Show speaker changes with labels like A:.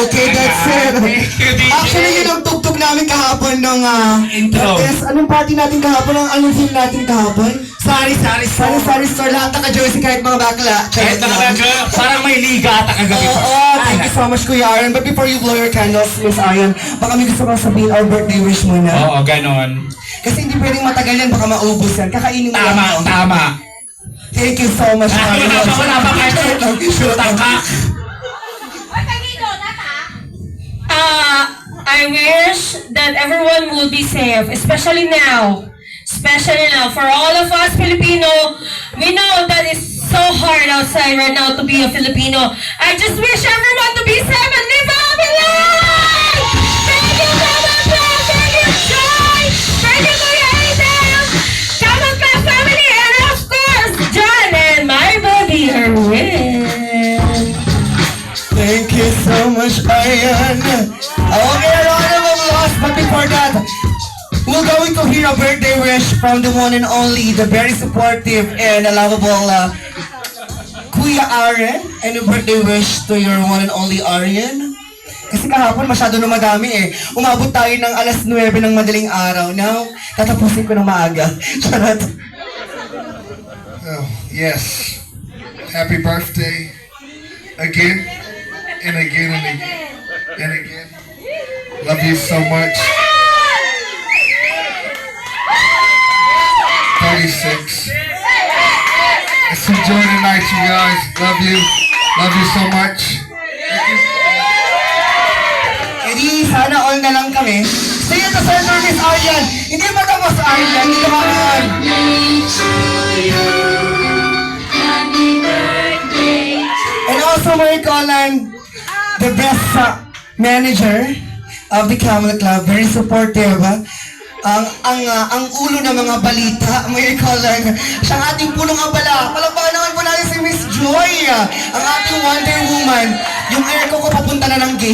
A: Okay, that's it. Actually, yun ang tugtog namin kahapon ng
B: Intro.
A: anong party natin kahapon? Anong film natin kahapon?
B: Sari-sari
A: Sari-sari store, lahat naka-jersey kahit mga bakla.
B: Kahit nakagaga, parang may liga ata kagabi pa.
A: Oo, thank you so much, Kuya Aaron. But before you blow your candles, Miss Ayan, baka may gusto kong sabihin our birthday wish muna.
B: Oo, ganon.
A: Kasi hindi pwedeng matagal yan, baka maubos yan. Kakainin mo
B: Tama,
A: lang.
B: tama.
A: Thank you so much, Aaron.
B: Wala pa kahit tangkak.
C: I wish that everyone will be safe, especially now. Especially now, for all of us Filipino, we know that it's so hard outside right now to be a Filipino. I just wish everyone to be safe and live happy life! Thank you, Mama Pam! Thank you, Joy! Thank you, Kuya Aiden! Camel Club family, and of course, John and my baby, Erwin!
A: Thank you so much, Ayan. Okay, a round of applause. But before that, we're going to hear a birthday wish from the one and only, the very supportive and lovable Kuya Aaron. And a birthday wish to your one and only Arian. Kasi kahapon masyado na madami eh. Umabot tayo ng alas 9 ng madaling araw. Now, tatapusin ko ng maaga. Charot.
D: Oh, yes. Happy birthday. Again and again and again and again. Love you so much. 36. Let's enjoy the night, you guys. Love you. Love you so much.
A: Edi, sana all na lang kami. See you at the center, Miss Arian. Hindi ba tapos, Arian? Hindi naman. And also, may calling the best manager of the Camel Club. Very supportive. Ang ulo ng mga balita, may calling. Siyang ating punong abala. Palakpakan naman po natin si Miss Joy. Ang ating Wonder Woman. Yung aircon ko papunta na ng gate.